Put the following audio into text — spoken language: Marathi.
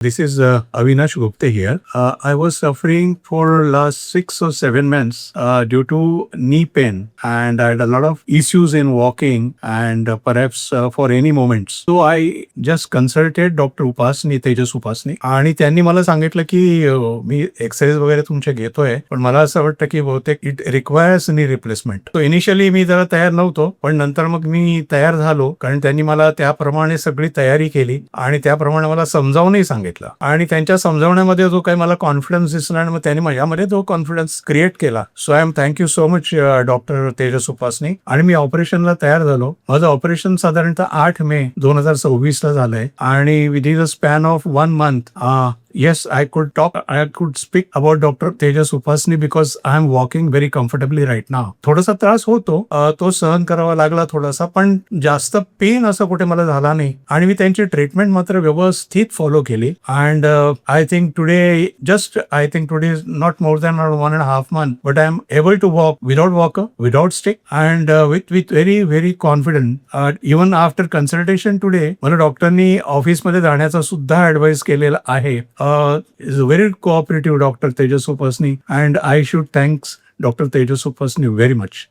This is Avinash Gupte here. I was suffering for last 6 or 7 months due to knee pain, and I had a lot of issues in walking and perhaps for any moments. So I just consulted Dr. Upasni, Tejas Upasni, आणि त्यांनी मला सांगितलं की मी एक्सरसाइज वगैरे तुमचे घेतोय, पण मला असं वाटतं की बहुतेक इट रिक्वायर्स नी रिप्लेसमेंट. तो इनिशियली मी जरा तयार नव्हतो, पण नंतर मग मी तयार झालो, कारण त्यांनी मला त्याप्रमाणे सगळी तयारी केली आणि त्याप्रमाणे मला समजावूनही सांगितलं. आणि त्यांच्या समजावण्यामध्ये जो काही मला कॉन्फिडन्स दिसला आणि मग त्यांनी माझ्यामध्ये जो कॉन्फिडन्स क्रिएट केला. So I am thank you so much doctor Tejas Upasani. आणि मी ऑपरेशनला तयार झालो. माझं ऑपरेशन साधारणतः 8 मे 2026 ला झालंय आणि within the span of 1 month yes, I could speak about Dr. Tejas Upasni because I am walking very comfortably right now. थोडासा त्रास होतो, तो सहन करावा लागला थोडासा, पण जास्त पेन असं कुठे मला झाला नाही आणि मी त्यांची ट्रीटमेंट मात्र व्यवस्थित फॉलो केली. And I think today is not more than 1.5 months, but I am able to walk without walker, without stick, and with very confident. Even after consultation today, मला डॉक्टरनी ऑफिसमध्ये जाण्याचा सुद्धा ऍडवाइस केलेला आहे. Is a very cooperative Dr. Tejas Upasni, and I should thanks Dr. Tejas Upasni very much.